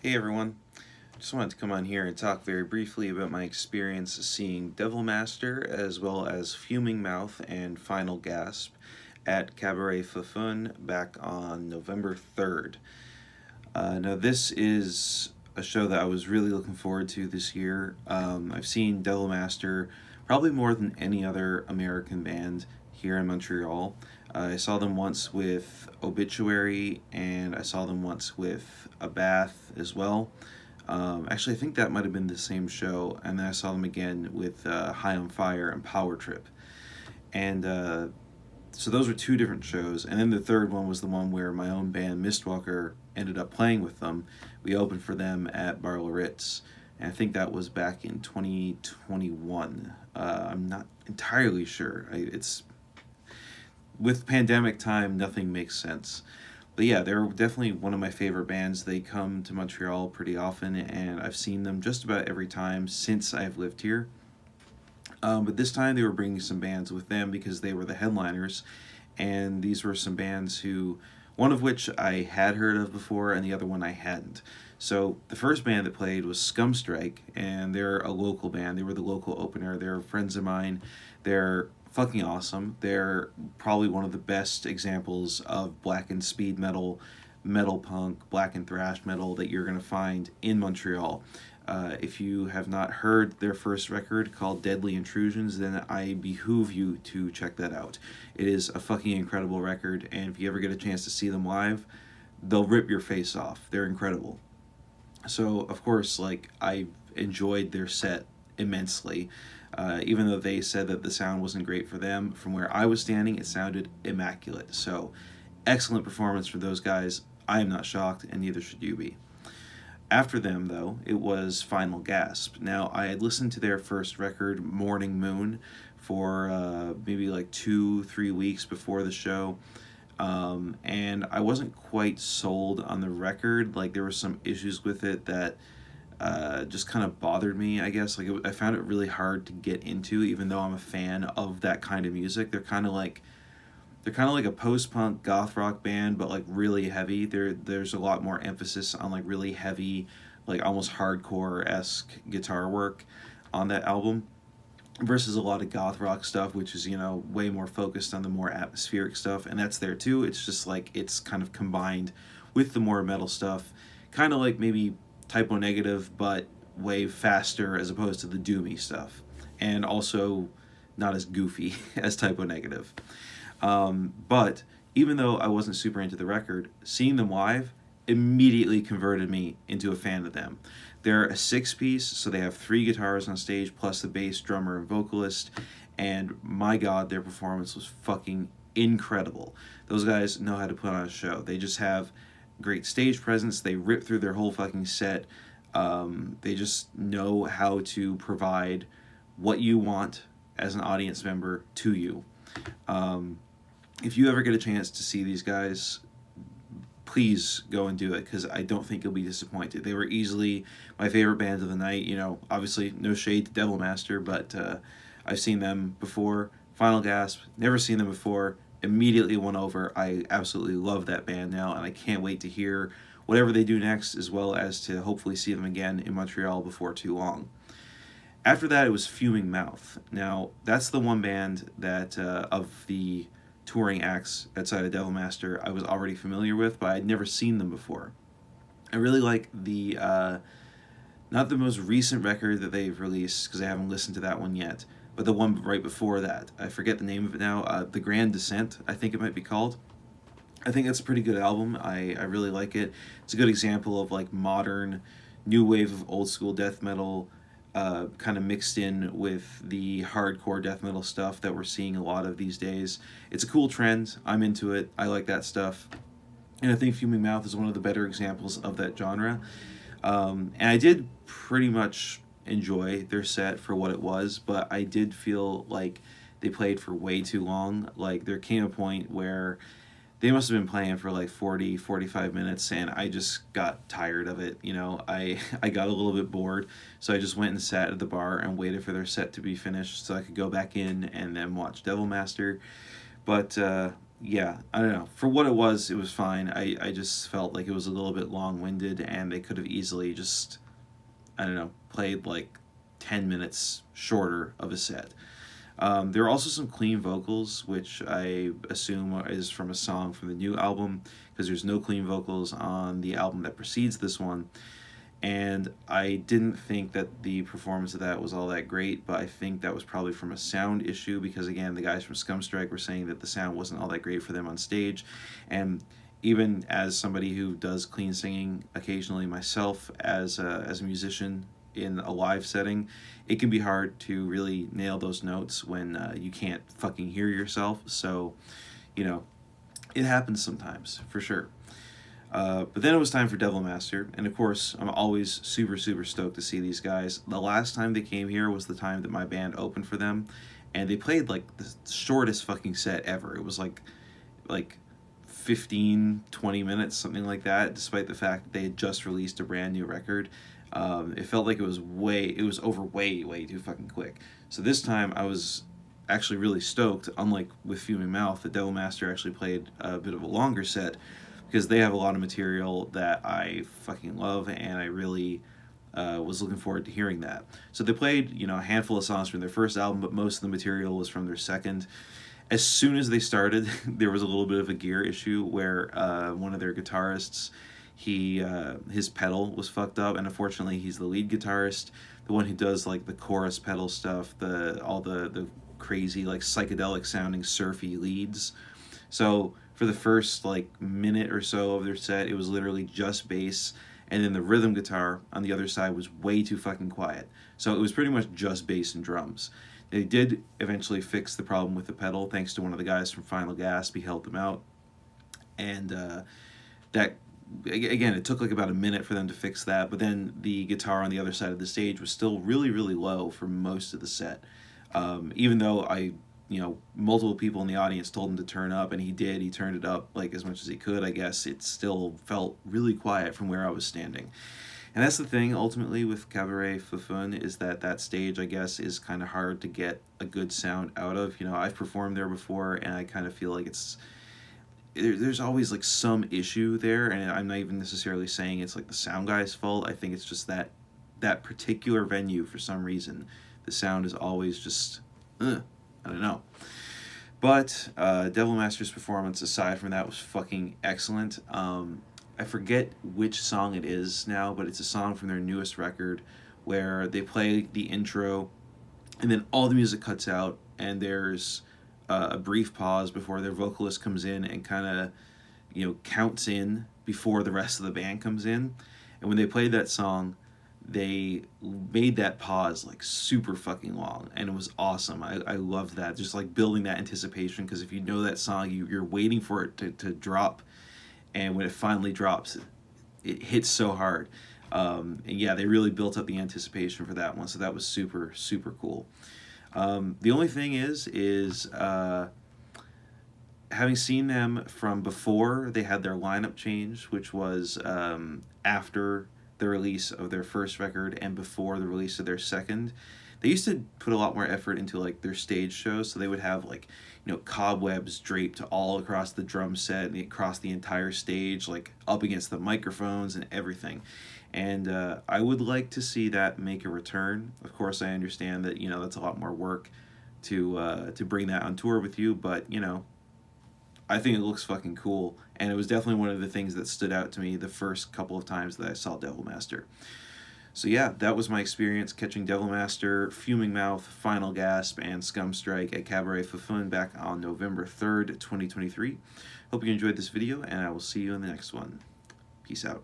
Hey everyone, just wanted to come on here and talk very briefly about my experience seeing Devil Master as well as Fuming Mouth and Final Gasp at Cabaret Foufounes back on November 3rd. Now, this is a show that I was really looking forward to this year. I've seen Devil Master probably more than any other American band here in Montreal. I saw them once with Obituary, and I saw them once with A Bath as well. Actually, I think that might have been the same show, and then I saw them again with High on Fire and Power Trip. And so those were two different shows, and then the third one was the one where my own band Mistwalker ended up playing with them. We opened for them at Bar Ritz, and I think that was back in 2021. I'm not entirely sure. It's with pandemic time, nothing makes sense. But yeah, they're definitely one of my favorite bands. They come to Montreal pretty often, and I've seen them just about every time since I've lived here. But this time they were bringing some bands with them because they were the headliners, and these were some bands who, one of which I had heard of before, and the other one I hadn't. So the first band that played was Skumstrike, and they're a local band. They were the local opener. They're friends of mine. They're fucking awesome. They're probably one of the best examples of black and speed metal, metal punk, black and thrash metal that you're gonna find in Montreal. If you have not heard their first record called Deadly Intrusions, then I behoove you to check that out. It is a fucking incredible record, and if you ever get a chance to see them live, they'll rip your face off. They're incredible. So, of course, like, I enjoyed their set immensely. Even though they said that the sound wasn't great for them, from where I was standing, it sounded immaculate. So, excellent performance for those guys. I am not shocked, and neither should you be. After them, though, it was Final Gasp. Now, I had listened to their first record, Morning Moon, for maybe like 2, 3 weeks before the show. And I wasn't quite sold on the record. Like, there were some issues with it that just kind of bothered me, I guess. Like, I found it really hard to get into, even though I'm a fan of that kind of music. They're kind of like a post-punk goth rock band, but like really heavy. There's a lot more emphasis on like really heavy, like almost hardcore-esque guitar work on that album versus a lot of goth rock stuff, which is, way more focused on the more atmospheric stuff, and that's there too. It's just like it's kind of combined with the more metal stuff, kind of like maybe Typo Negative, but way faster as opposed to the doomy stuff, and also not as goofy as Typo Negative. But even though I wasn't super into the record, seeing them live immediately converted me into a fan of them. They're a six-piece, so they have three guitars on stage plus the bass, drummer, and vocalist. And my God, their performance was fucking incredible. Those guys know how to put on a show. They just have great stage presence. They rip through their whole fucking set. They just know how to provide what you want as an audience member to you. If you ever get a chance to see these guys, please go and do it, because I don't think you'll be disappointed. They were easily my favorite band of the night. Obviously no shade to Devil Master, but I've seen them before. Final Gasp, never seen them before. Immediately won over. I absolutely love that band now, and I can't wait to hear whatever they do next, as well as to hopefully see them again in Montreal before too long. After that, it was Fuming Mouth. Now, that's the one band that, of the touring acts outside of Devil Master, I was already familiar with, but I'd never seen them before. I really like the, not the most recent record that they've released, because I haven't listened to that one yet, but the one right before that. I forget the name of it now. The Grand Descent, I think it might be called. I think that's a pretty good album. I really like it. It's a good example of like modern, new wave of old school death metal, kind of mixed in with the hardcore death metal stuff that we're seeing a lot of these days. It's a cool trend. I'm into it. I like that stuff. And I think Fuming Mouth is one of the better examples of that genre. And I did pretty much enjoy their set for what it was, but I did feel like they played for way too long. Like, there came a point where they must have been playing for like 40, 45 minutes, and I just got tired of it. I got a little bit bored, so I just went and sat at the bar and waited for their set to be finished so I could go back in and then watch Devil Master. But yeah, I don't know. For what it was fine. I just felt like it was a little bit long-winded, and they could have easily just, I don't know, played like 10 minutes shorter of a set. There are also some clean vocals, which I assume is from a song from the new album, because there's no clean vocals on the album that precedes this one. And I didn't think that the performance of that was all that great, but I think that was probably from a sound issue, because again, the guys from Skumstrike were saying that the sound wasn't all that great for them on stage. And even as somebody who does clean singing occasionally myself, as a musician in a live setting, it can be hard to really nail those notes when you can't fucking hear yourself. So, you know, it happens sometimes, for sure. But then it was time for Devil Master, and of course, I'm always super, super stoked to see these guys. The last time they came here was the time that my band opened for them, and they played like the shortest fucking set ever. It was like 15, 20 minutes, something like that, despite the fact that they had just released a brand new record. It felt like it was over way too fucking quick. So this time I was actually really stoked, unlike with Fuming Mouth, the Devil Master actually played a bit of a longer set, because they have a lot of material that I fucking love, and I really was looking forward to hearing that. So they played, you know, a handful of songs from their first album, but most of the material was from their second. As soon as they started, there was a little bit of a gear issue where one of their guitarists, his pedal was fucked up, and unfortunately, he's the lead guitarist, the one who does like the chorus pedal stuff, all the crazy like psychedelic sounding surfy leads. So for the first like minute or so of their set, it was literally just bass, and then the rhythm guitar on the other side was way too fucking quiet. So it was pretty much just bass and drums. They did eventually fix the problem with the pedal thanks to one of the guys from Final Gasp. He helped them out, and that again, it took like about a minute for them to fix that. But then the guitar on the other side of the stage was still really low for most of the set, even though multiple people in the audience told him to turn up, and he did. He turned it up like as much as he could. I guess it still felt really quiet from where I was standing. And that's the thing, ultimately, with Cabaret Foufounes, is that stage, I guess, is kind of hard to get a good sound out of. You know, I've performed there before, and I kind of feel like there's always like some issue there, and I'm not even necessarily saying it's like the sound guy's fault. I think it's just that particular venue, for some reason, the sound is always just, I don't know. But Devil Master's performance, aside from that, was fucking excellent. I forget which song it is now, but it's a song from their newest record where they play the intro, and then all the music cuts out, and there's a brief pause before their vocalist comes in and kind of, counts in before the rest of the band comes in. And when they played that song, they made that pause like super fucking long, and it was awesome. I loved that, just like building that anticipation, because if you know that song, you're waiting for it to drop, and when it finally drops, it hits so hard. And yeah, they really built up the anticipation for that one, so that was super cool. The only thing is having seen them from before they had their lineup change, which was after the release of their first record and before the release of their second. They used to put a lot more effort into like their stage shows, so they would have like, cobwebs draped all across the drum set and across the entire stage, like up against the microphones and everything. And I would like to see that make a return. Of course, I understand that that's a lot more work to bring that on tour with you, but I think it looks fucking cool, and it was definitely one of the things that stood out to me the first couple of times that I saw Devil Master. So yeah, that was my experience catching Devil Master, Fuming Mouth, Final Gasp, and Skumstrike at Cabaret Foufounes back on November 3rd, 2023. Hope you enjoyed this video, and I will see you in the next one. Peace out.